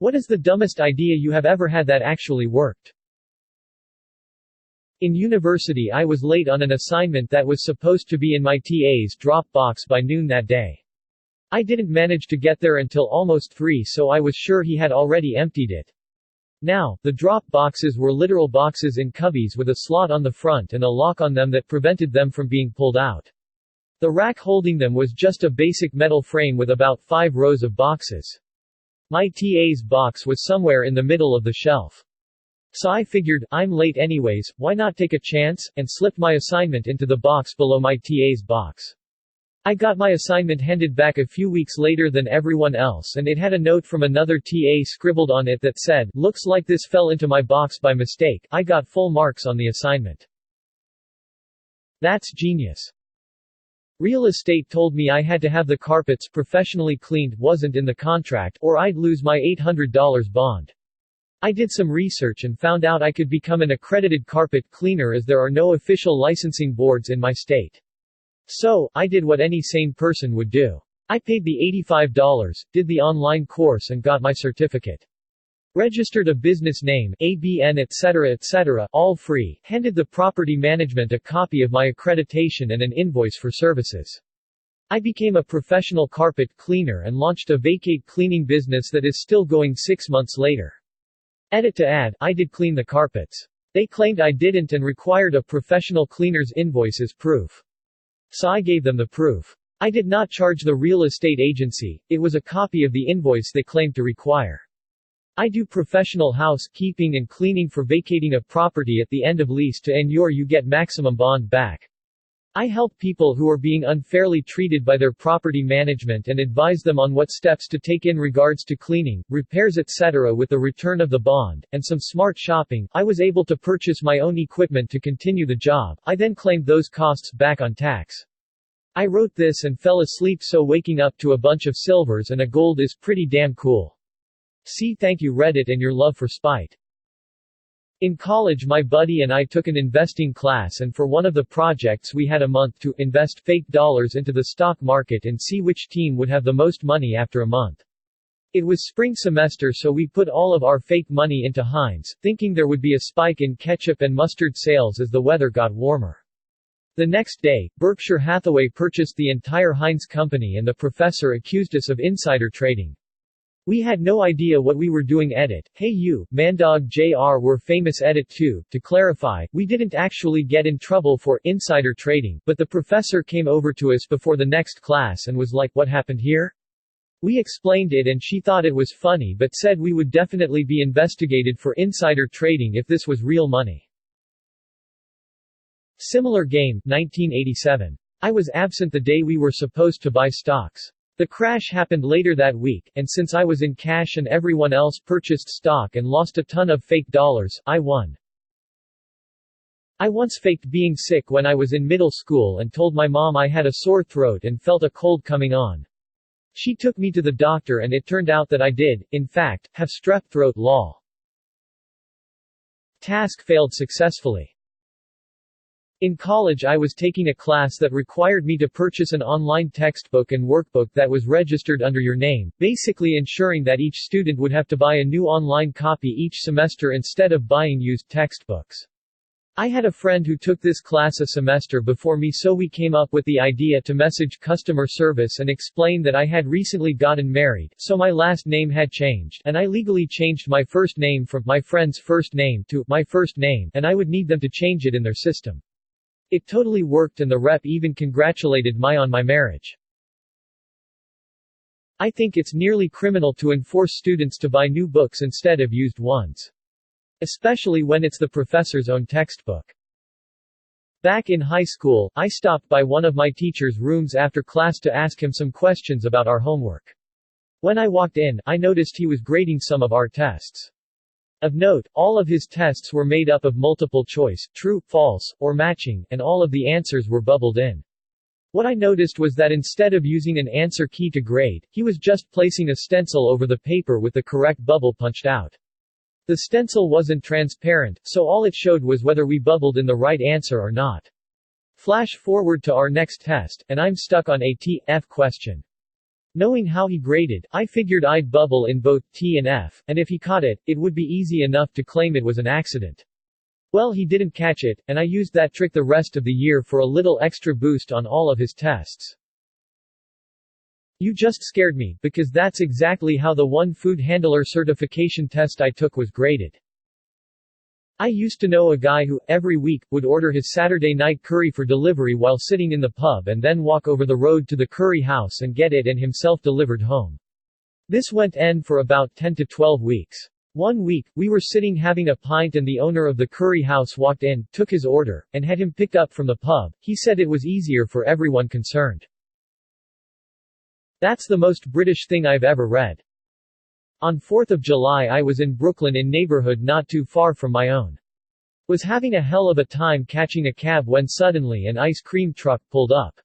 What is the dumbest idea you have ever had that actually worked? In university I was late on an assignment that was supposed to be in my TA's drop box by noon that day. I didn't manage to get there until almost 3, so I was sure he had already emptied it. Now, the drop boxes were literal boxes in cubbies with a slot on the front and a lock on them that prevented them from being pulled out. The rack holding them was just a basic metal frame with about 5 rows of boxes. My TA's box was somewhere in the middle of the shelf. So I figured, I'm late anyways, why not take a chance, and slipped my assignment into the box below my TA's box. I got my assignment handed back a few weeks later than everyone else, and it had a note from another TA scribbled on it that said, "Looks like this fell into my box by mistake." I got full marks on the assignment. That's genius. Real estate told me I had to have the carpets professionally cleaned, wasn't in the contract, or I'd lose my $800 bond. I did some research and found out I could become an accredited carpet cleaner as there are no official licensing boards in my state. So, I did what any sane person would do. I paid the $85, did the online course and got my certificate. Registered a business name, ABN etc., all free, handed the property management a copy of my accreditation and an invoice for services. I became a professional carpet cleaner and launched a vacate cleaning business that is still going 6 months later. Edit to add, I did clean the carpets. They claimed I didn't and required a professional cleaner's invoice as proof. So I gave them the proof. I did not charge the real estate agency, it was a copy of the invoice they claimed to require. I do professional housekeeping and cleaning for vacating a property at the end of lease to ensure you get maximum bond back. I help people who are being unfairly treated by their property management and advise them on what steps to take in regards to cleaning, repairs etc. With the return of the bond, and some smart shopping, I was able to purchase my own equipment to continue the job. I then claimed those costs back on tax. I wrote this and fell asleep, so waking up to a bunch of silvers and a gold is pretty damn cool. See, thank you Reddit and your love for spite. In college my buddy and I took an investing class, and for one of the projects we had a month to invest fake dollars into the stock market and see which team would have the most money after a month. It was spring semester, so we put all of our fake money into Heinz, thinking there would be a spike in ketchup and mustard sales as the weather got warmer. The next day, Berkshire Hathaway purchased the entire Heinz company and the professor accused us of insider trading. We had no idea what we were doing. Edit, hey you, Mandog Jr. We're famous. Edit 2, to clarify, we didn't actually get in trouble for insider trading, but the professor came over to us before the next class and was like, what happened here? We explained it and she thought it was funny but said we would definitely be investigated for insider trading if this was real money. Similar game, 1987. I was absent the day we were supposed to buy stocks. The crash happened later that week, and since I was in cash and everyone else purchased stock and lost a ton of fake dollars, I won. I once faked being sick when I was in middle school and told my mom I had a sore throat and felt a cold coming on. She took me to the doctor and it turned out that I did, in fact, have strep throat. Lol. Task failed successfully. In college I was taking a class that required me to purchase an online textbook and workbook that was registered under your name, basically ensuring that each student would have to buy a new online copy each semester instead of buying used textbooks. I had a friend who took this class a semester before me, so we came up with the idea to message customer service and explain that I had recently gotten married, so my last name had changed, and I legally changed my first name from my friend's first name to my first name, and I would need them to change it in their system. It totally worked and the rep even congratulated me on my marriage. I think it's nearly criminal to enforce students to buy new books instead of used ones. Especially when it's the professor's own textbook. Back in high school, I stopped by one of my teacher's rooms after class to ask him some questions about our homework. When I walked in, I noticed he was grading some of our tests. Of note, all of his tests were made up of multiple choice, true, false, or matching, and all of the answers were bubbled in. What I noticed was that instead of using an answer key to grade, he was just placing a stencil over the paper with the correct bubble punched out. The stencil wasn't transparent, so all it showed was whether we bubbled in the right answer or not. Flash forward to our next test, and I'm stuck on a TF question. Knowing how he graded, I figured I'd bubble in both T and F, and if he caught it, it would be easy enough to claim it was an accident. Well, he didn't catch it, and I used that trick the rest of the year for a little extra boost on all of his tests. You just scared me, because that's exactly how the one food handler certification test I took was graded. I used to know a guy who, every week, would order his Saturday night curry for delivery while sitting in the pub and then walk over the road to the curry house and get it and himself delivered home. This went on for about 10 to 12 weeks. One week, we were sitting having a pint and the owner of the curry house walked in, took his order, and had him picked up from the pub. He said it was easier for everyone concerned. That's the most British thing I've ever read. On 4th of July I was in Brooklyn in neighborhood not too far from my own. Was having a hell of a time catching a cab when suddenly an ice cream truck pulled up.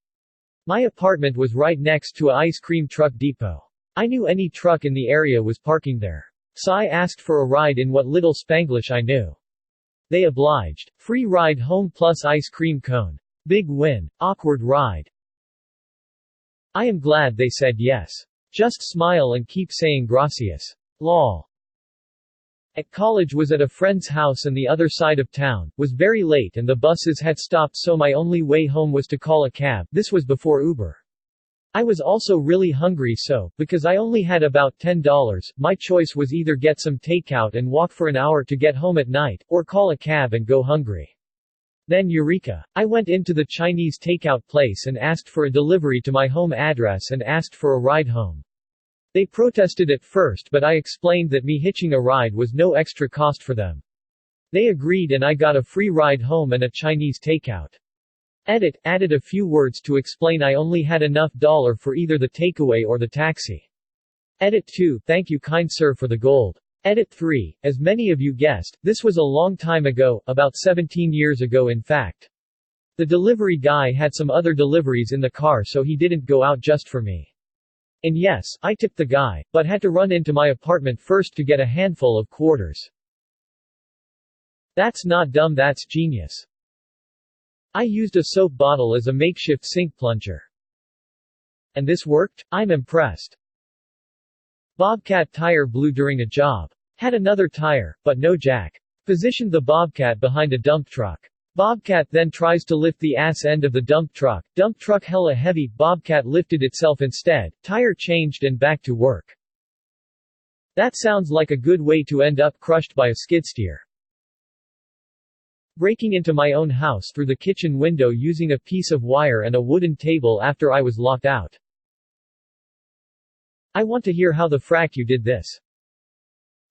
My apartment was right next to a ice cream truck depot. I knew any truck in the area was parking there. So I asked for a ride in what little Spanglish I knew. They obliged. Free ride home plus ice cream cone. Big win. Awkward ride. I am glad they said yes. Just smile and keep saying gracias. Lol. At college was at a friend's house on the other side of town, was very late and the buses had stopped so my only way home was to call a cab. This was before Uber. I was also really hungry so, because I only had about $10, my choice was either get some takeout and walk for an hour to get home at night, or call a cab and go hungry. Then eureka! I went into the Chinese takeout place and asked for a delivery to my home address and asked for a ride home. They protested at first but I explained that me hitching a ride was no extra cost for them. They agreed and I got a free ride home and a Chinese takeout. Edit, added a few words to explain I only had enough dollar for either the takeaway or the taxi. Edit 2, thank you kind sir for the gold. Edit 3, as many of you guessed, this was a long time ago, about 17 years ago in fact. The delivery guy had some other deliveries in the car so he didn't go out just for me. And yes, I tipped the guy, but had to run into my apartment first to get a handful of quarters. That's not dumb, that's genius. I used a soap bottle as a makeshift sink plunger. And this worked? I'm impressed. Bobcat tire blew during a job. Had another tire, but no jack. Positioned the Bobcat behind a dump truck. Bobcat then tries to lift the ass end of the dump truck. Dump truck hella heavy, Bobcat lifted itself instead, tire changed and back to work. That sounds like a good way to end up crushed by a skid steer. Breaking into my own house through the kitchen window using a piece of wire and a wooden table after I was locked out. I want to hear how the frack you did this.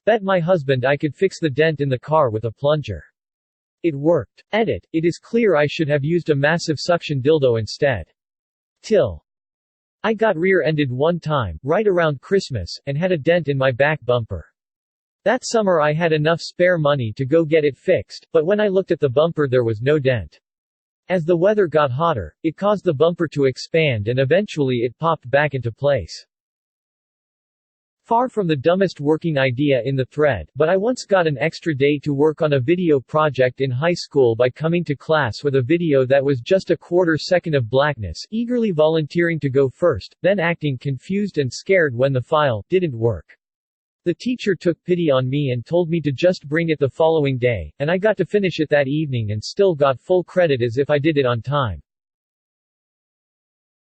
Bet my husband I could fix the dent in the car with a plunger. It worked. Edit, it is clear I should have used a massive suction dildo instead. Till. I got rear-ended one time, right around Christmas, and had a dent in my back bumper. That summer I had enough spare money to go get it fixed, but when I looked at the bumper there was no dent. As the weather got hotter, it caused the bumper to expand and eventually it popped back into place. Far from the dumbest working idea in the thread, but I once got an extra day to work on a video project in high school by coming to class with a video that was just a quarter second of blackness, eagerly volunteering to go first, then acting confused and scared when the file didn't work. The teacher took pity on me and told me to just bring it the following day, and I got to finish it that evening and still got full credit as if I did it on time.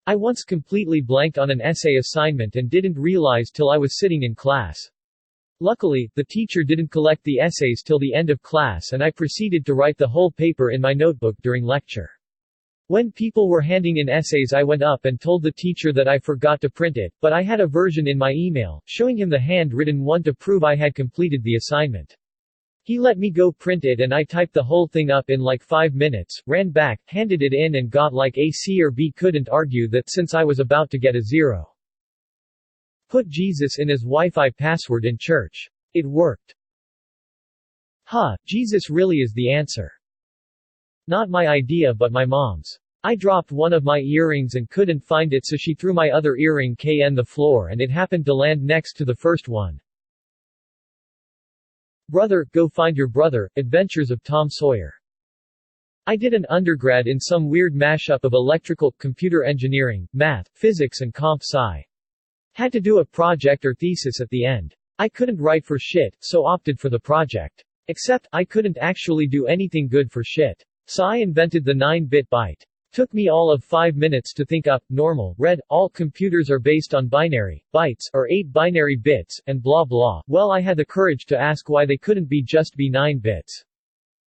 I once completely blanked on an essay assignment and didn't realize till I was sitting in class. Luckily, the teacher didn't collect the essays till the end of class and I proceeded to write the whole paper in my notebook during lecture. When people were handing in essays I went up and told the teacher that I forgot to print it, but I had a version in my email, showing him the handwritten one to prove I had completed the assignment. He let me go print it and I typed the whole thing up in like 5 minutes, ran back, handed it in and got like a C or B. Couldn't argue that since I was about to get a 0. Put Jesus in as Wi-Fi password in church. It worked. Huh, Jesus really is the answer. Not my idea but my mom's. I dropped one of my earrings and couldn't find it so she threw my other earring on the floor and it happened to land next to the first one. Brother, Go Find Your Brother, Adventures of Tom Sawyer. I did an undergrad in some weird mashup of electrical, computer engineering, math, physics and comp sci. Had to do a project or thesis at the end. I couldn't write for shit, so opted for the project. Except, I couldn't actually do anything good for shit. So I invented the 9-bit byte. Took me all of 5 minutes to think up, normal, read, all computers are based on binary, bytes, or 8 binary bits, and blah blah. Well, I had the courage to ask why they couldn't just be 9 bits.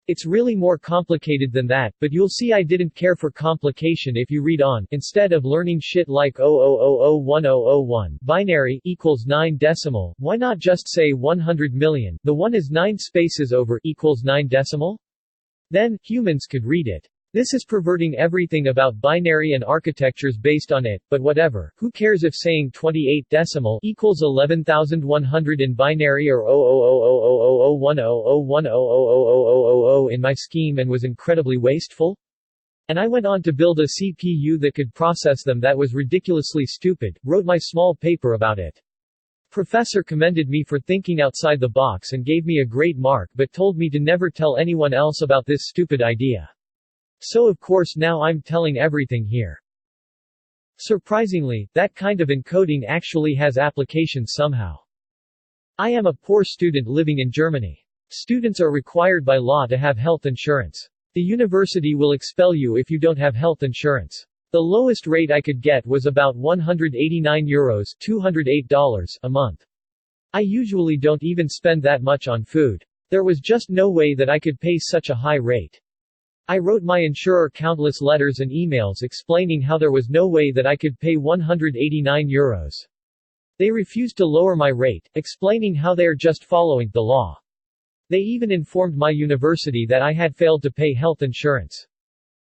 It's really more complicated than that, but you'll see I didn't care for complication if you read on. Instead of learning shit like 0.0001001 binary equals 9 decimal, why not just say 100 million, the 1 is 9 spaces over equals 9 decimal? Then, humans could read it. This is perverting everything about binary and architectures based on it, but whatever, who cares if saying 28 decimal equals 11,100 in binary or 0.0001001000000 in my scheme and was incredibly wasteful? And I went on to build a CPU that could process them that was ridiculously stupid, wrote my small paper about it. Professor commended me for thinking outside the box and gave me a great mark but told me to never tell anyone else about this stupid idea. So of course now I'm telling everything here. Surprisingly, that kind of encoding actually has applications somehow. I am a poor student living in Germany. Students are required by law to have health insurance. The university will expel you if you don't have health insurance. The lowest rate I could get was about €189 $208 a month. I usually don't even spend that much on food. There was just no way that I could pay such a high rate. I wrote my insurer countless letters and emails explaining how there was no way that I could pay €189. They refused to lower my rate, explaining how they are just following the law. They even informed my university that I had failed to pay health insurance.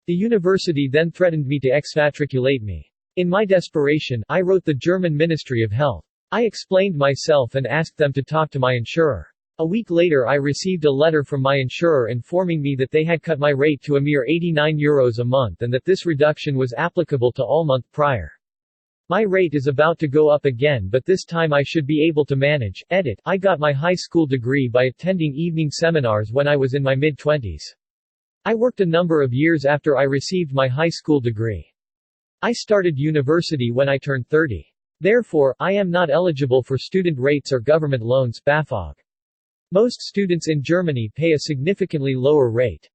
The university then threatened me to exmatriculate me. In my desperation, I wrote the German Ministry of Health. I explained myself and asked them to talk to my insurer. A week later I received a letter from my insurer informing me that they had cut my rate to a mere €89 a month and that this reduction was applicable to all month prior. My rate is about to go up again, but this time I should be able to manage. Edit. I got my high school degree by attending evening seminars when I was in my mid-20s. I worked a number of years after I received my high school degree. I started university when I turned 30. Therefore, I am not eligible for student rates or government loans (BAföG). Most students in Germany pay a significantly lower rate.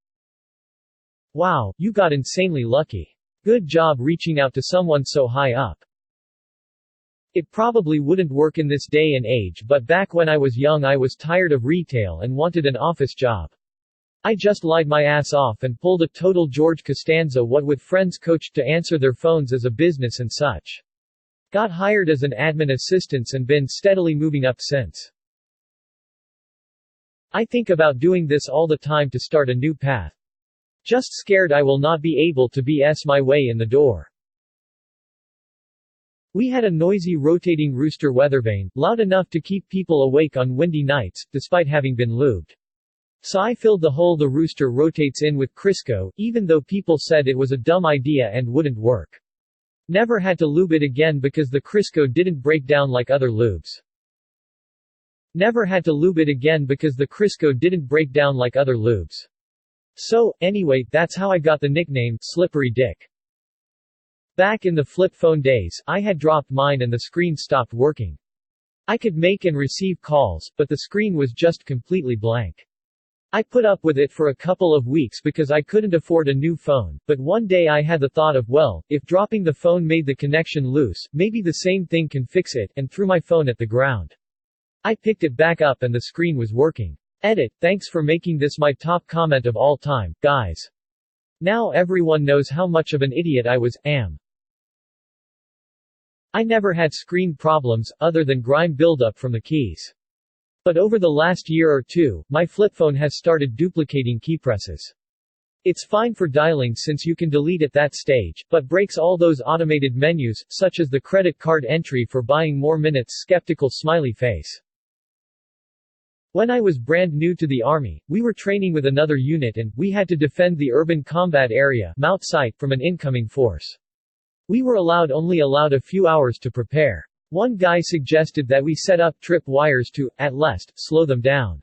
Wow, you got insanely lucky. Good job reaching out to someone so high up. It probably wouldn't work in this day and age, but back when I was young I was tired of retail and wanted an office job. I just lied my ass off and pulled a total George Costanza what with friends coached to answer their phones as a business and such. Got hired as an admin assistant and been steadily moving up since. I think about doing this all the time to start a new path. Just scared I will not be able to BS my way in the door. We had a noisy rotating rooster weathervane, loud enough to keep people awake on windy nights, despite having been lubed. So I filled the hole the rooster rotates in with Crisco, even though people said it was a dumb idea and wouldn't work. Never had to lube it again because the Crisco didn't break down like other lubes. Never had to lube it again because the Crisco didn't break down like other lubes. So, anyway, that's how I got the nickname, Slippery Dick. Back in the flip phone days, I had dropped mine and the screen stopped working. I could make and receive calls, but the screen was just completely blank. I put up with it for a couple of weeks because I couldn't afford a new phone, but one day I had the thought of, well, if dropping the phone made the connection loose, maybe the same thing can fix it, and threw my phone at the ground. I picked it back up and the screen was working. Edit. Thanks for making this my top comment of all time, guys. Now everyone knows how much of an idiot I am. I never had screen problems, other than grime buildup from the keys. But over the last year or two, my flip phone has started duplicating keypresses. It's fine for dialing since you can delete at that stage, but breaks all those automated menus, such as the credit card entry for buying more minutes. Skeptical smiley face. When I was brand new to the army, we were training with another unit and we had to defend the urban combat area Mount Site from an incoming force. We were only allowed a few hours to prepare. One guy suggested that we set up trip wires to, at least, slow them down.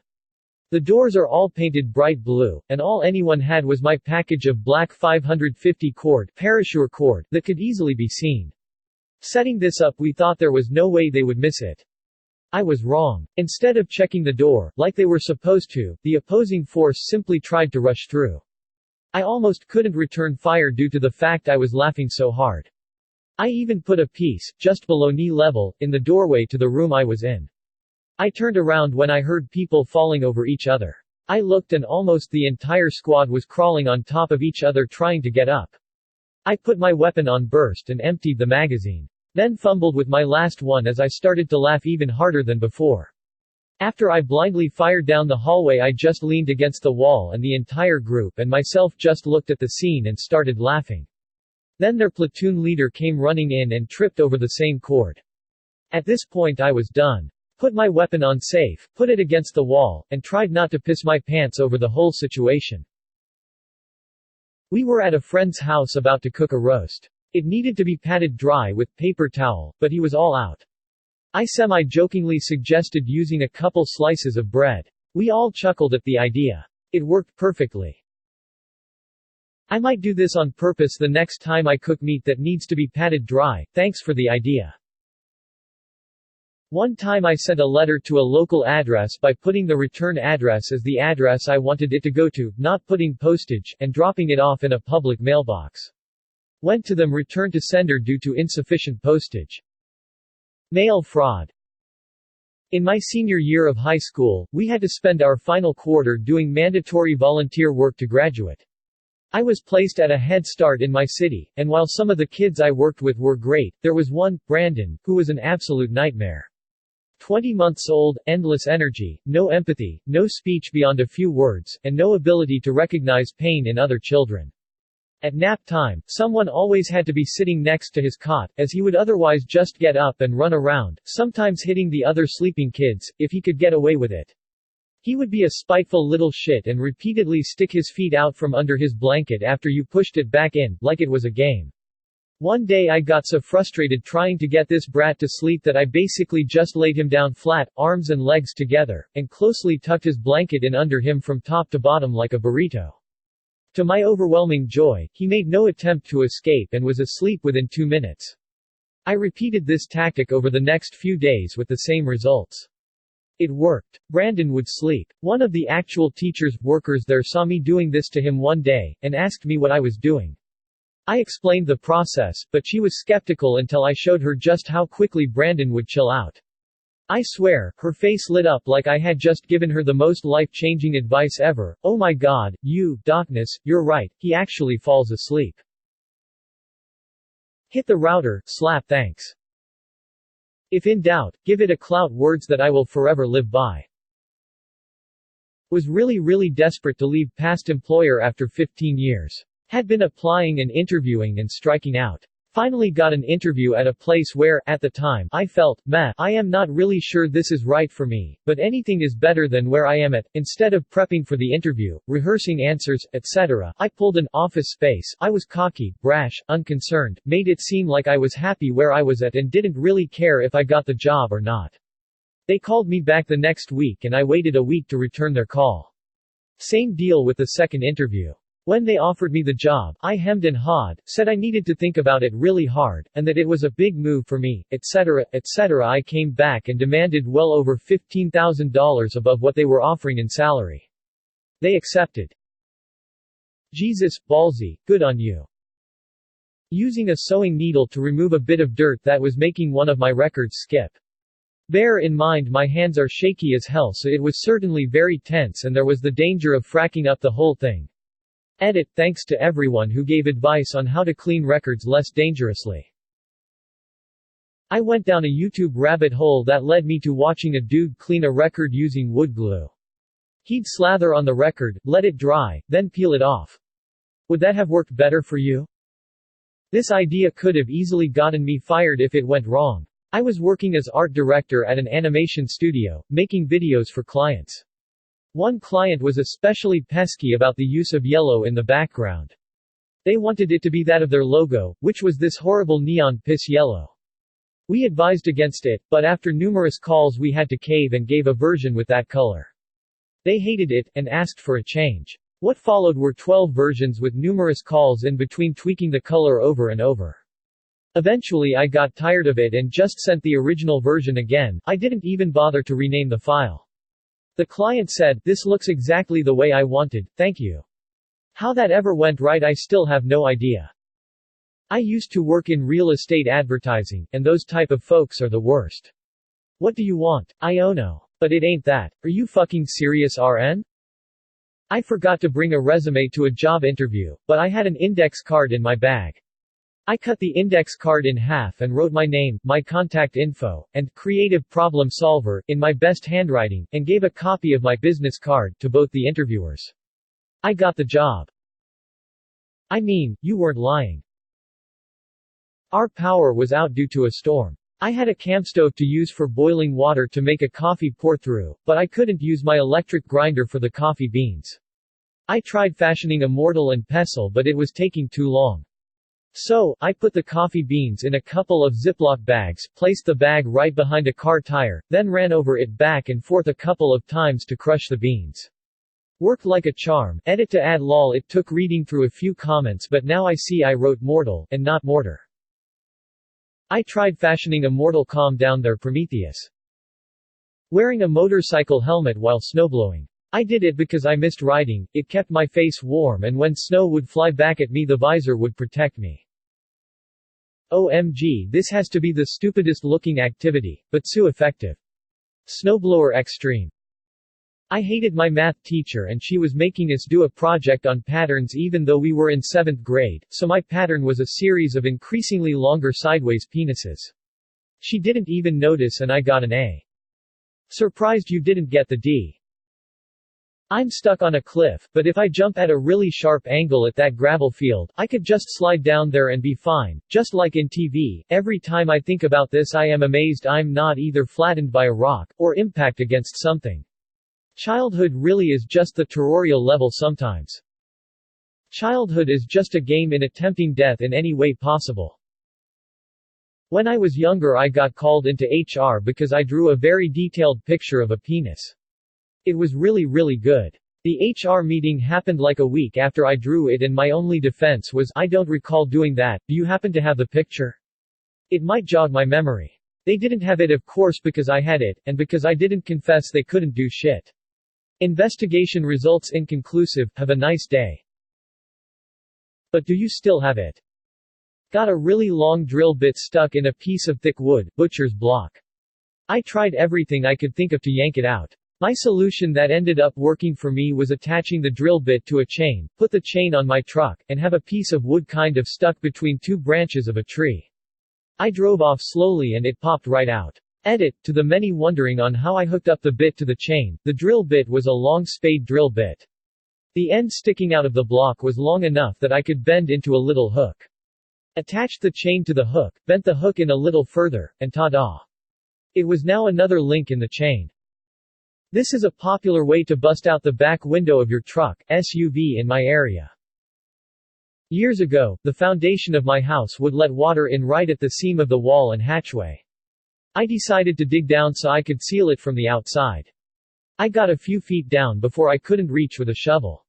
The doors are all painted bright blue, and all anyone had was my package of black 550 cord Parachute cord that could easily be seen. Setting this up, we thought there was no way they would miss it. I was wrong. Instead of checking the door, like they were supposed to, the opposing force simply tried to rush through. I almost couldn't return fire due to the fact I was laughing so hard. I even put a piece, just below knee level, in the doorway to the room I was in. I turned around when I heard people falling over each other. I looked and almost the entire squad was crawling on top of each other trying to get up. I put my weapon on burst and emptied the magazine. Then fumbled with my last one as I started to laugh even harder than before. After I blindly fired down the hallway, I just leaned against the wall and the entire group and myself just looked at the scene and started laughing. Then their platoon leader came running in and tripped over the same cord. At this point I was done. Put my weapon on safe, put it against the wall, and tried not to piss my pants over the whole situation. We were at a friend's house about to cook a roast. It needed to be patted dry with paper towel, but he was all out. I semi-jokingly suggested using a couple slices of bread. We all chuckled at the idea. It worked perfectly. I might do this on purpose the next time I cook meat that needs to be patted dry, thanks for the idea. One time I sent a letter to a local address by putting the return address as the address I wanted it to go to, not putting postage, and dropping it off in a public mailbox. Went to them, returned to sender due to insufficient postage. Mail fraud. In my senior year of high school, we had to spend our final quarter doing mandatory volunteer work to graduate. I was placed at a head start in my city, and while some of the kids I worked with were great, there was one, Brandon, who was an absolute nightmare. 20 months old, endless energy, no empathy, no speech beyond a few words, and no ability to recognize pain in other children. At nap time, someone always had to be sitting next to his cot, as he would otherwise just get up and run around, sometimes hitting the other sleeping kids, if he could get away with it. He would be a spiteful little shit and repeatedly stick his feet out from under his blanket after you pushed it back in, like it was a game. One day I got so frustrated trying to get this brat to sleep that I basically just laid him down flat, arms and legs together, and closely tucked his blanket in under him from top to bottom like a burrito. To my overwhelming joy, he made no attempt to escape and was asleep within 2 minutes. I repeated this tactic over the next few days with the same results. It worked. Brandon would sleep. One of the actual workers there saw me doing this to him one day, and asked me what I was doing. I explained the process, but she was skeptical until I showed her just how quickly Brandon would chill out. I swear, her face lit up like I had just given her the most life-changing advice ever. Oh my god, Docness, you're right, he actually falls asleep. Hit the router, slap thanks. If in doubt, give it a clout, words that I will forever live by. Was really desperate to leave past employer after 15 years. Had been applying and interviewing and striking out. Finally got an interview at a place where, at the time, I felt, I am not really sure this is right for me, but anything is better than where I am at. Instead of prepping for the interview, rehearsing answers, etc., I pulled an Office Space. I was cocky, brash, unconcerned, made it seem like I was happy where I was at and didn't really care if I got the job or not. They called me back the next week and I waited a week to return their call. Same deal with the second interview. When they offered me the job, I hemmed and hawed, said I needed to think about it really hard, and that it was a big move for me, etc., etc. I came back and demanded well over $15,000 above what they were offering in salary. They accepted. Jesus, ballsy, good on you. Using a sewing needle to remove a bit of dirt that was making one of my records skip. Bear in mind my hands are shaky as hell, so it was certainly very tense and there was the danger of fracking up the whole thing. Edit, thanks to everyone who gave advice on how to clean records less dangerously. I went down a YouTube rabbit hole that led me to watching a dude clean a record using wood glue. He'd slather on the record, let it dry, then peel it off. Would that have worked better for you? This idea could have easily gotten me fired if it went wrong. I was working as art director at an animation studio, making videos for clients. One client was especially pesky about the use of yellow in the background. They wanted it to be that of their logo, which was this horrible neon piss yellow. We advised against it, but after numerous calls we had to cave and gave a version with that color. They hated it, and asked for a change. What followed were 12 versions with numerous calls in between tweaking the color over and over. Eventually I got tired of it and just sent the original version again. I didn't even bother to rename the file. The client said, "This looks exactly the way I wanted, thank you." How that ever went right I still have no idea. I used to work in real estate advertising, and those type of folks are the worst. What do you want? I oh no. But it ain't that. Are you fucking serious, RN? I forgot to bring a resume to a job interview, but I had an index card in my bag. I cut the index card in half and wrote my name, my contact info, and creative problem solver in my best handwriting, and gave a copy of my business card to both the interviewers. I got the job. I mean, you weren't lying. Our power was out due to a storm. I had a camp stove to use for boiling water to make a coffee pour through, but I couldn't use my electric grinder for the coffee beans. I tried fashioning a mortar and pestle but it was taking too long. So, I put the coffee beans in a couple of Ziploc bags, placed the bag right behind a car tire, then ran over it back and forth a couple of times to crush the beans. Worked like a charm. Edit to add lol. It took reading through a few comments but now I see I wrote mortal, and not mortar. I tried fashioning a mortal calm down there Prometheus. Wearing a motorcycle helmet while snowblowing. I did it because I missed riding, it kept my face warm and when snow would fly back at me the visor would protect me. OMG, this has to be the stupidest looking activity, but so effective. Snowblower Extreme. I hated my math teacher and she was making us do a project on patterns even though we were in 7th grade, so my pattern was a series of increasingly longer sideways penises. She didn't even notice and I got an A. Surprised you didn't get the D. I'm stuck on a cliff, but if I jump at a really sharp angle at that gravel field, I could just slide down there and be fine, just like in TV. Every time I think about this I am amazed I'm not either flattened by a rock, or impact against something. Childhood really is just the tutorial level sometimes. Childhood is just a game in attempting death in any way possible. When I was younger I got called into HR because I drew a very detailed picture of a penis. It was really good. The HR meeting happened like a week after I drew it and my only defense was, I don't recall doing that, do you happen to have the picture? It might jog my memory. They didn't have it of course because I had it, and because I didn't confess they couldn't do shit. Investigation results inconclusive, have a nice day. But do you still have it? Got a really long drill bit stuck in a piece of thick wood, butcher's block. I tried everything I could think of to yank it out. My solution that ended up working for me was attaching the drill bit to a chain, put the chain on my truck, and have a piece of wood kind of stuck between two branches of a tree. I drove off slowly and it popped right out. Edit, to the many wondering on how I hooked up the bit to the chain, the drill bit was a long spade drill bit. The end sticking out of the block was long enough that I could bend into a little hook. Attached the chain to the hook, bent the hook in a little further, and ta-da! It was now another link in the chain. This is a popular way to bust out the back window of your truck, SUV in my area. Years ago, the foundation of my house would let water in right at the seam of the wall and hatchway. I decided to dig down so I could seal it from the outside. I got a few feet down before I couldn't reach with a shovel.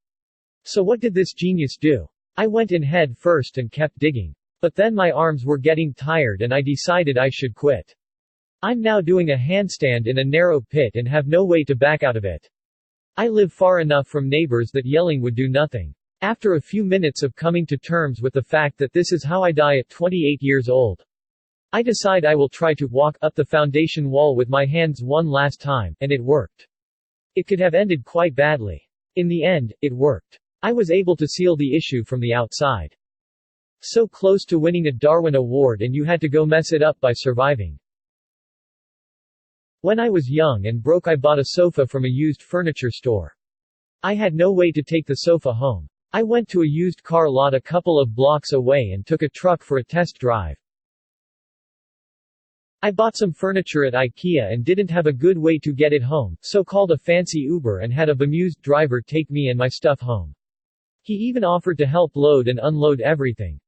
So what did this genius do? I went in head first and kept digging. But then my arms were getting tired and I decided I should quit. I'm now doing a handstand in a narrow pit and have no way to back out of it. I live far enough from neighbors that yelling would do nothing. After a few minutes of coming to terms with the fact that this is how I die at 28 years old, I decide I will try to walk up the foundation wall with my hands one last time, and it worked. It could have ended quite badly. In the end, it worked. I was able to seal the issue from the outside. So close to winning a Darwin Award and you had to go mess it up by surviving. When I was young and broke I bought a sofa from a used furniture store. I had no way to take the sofa home. I went to a used car lot a couple of blocks away and took a truck for a test drive. I bought some furniture at IKEA and didn't have a good way to get it home, so called a fancy Uber and had a bemused driver take me and my stuff home. He even offered to help load and unload everything.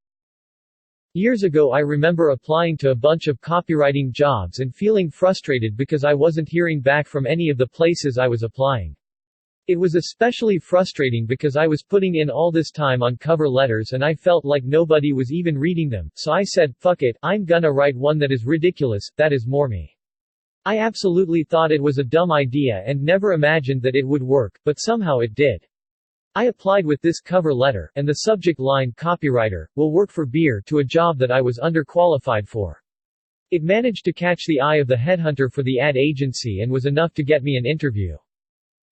Years ago I remember applying to a bunch of copywriting jobs and feeling frustrated because I wasn't hearing back from any of the places I was applying. It was especially frustrating because I was putting in all this time on cover letters and I felt like nobody was even reading them, so I said, fuck it, I'm gonna write one that is ridiculous, that is more me. I absolutely thought it was a dumb idea and never imagined that it would work, but somehow it did. I applied with this cover letter, and the subject line, copywriter, will work for beer, to a job that I was underqualified for. It managed to catch the eye of the headhunter for the ad agency and was enough to get me an interview.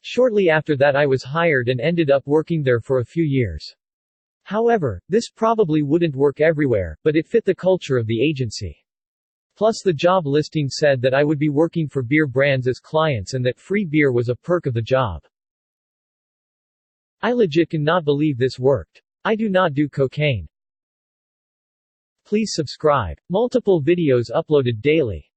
Shortly after that I was hired and ended up working there for a few years. However, this probably wouldn't work everywhere, but it fit the culture of the agency. Plus the job listing said that I would be working for beer brands as clients and that free beer was a perk of the job. I legit cannot believe this worked. I do not do cocaine. Please subscribe. Multiple videos uploaded daily.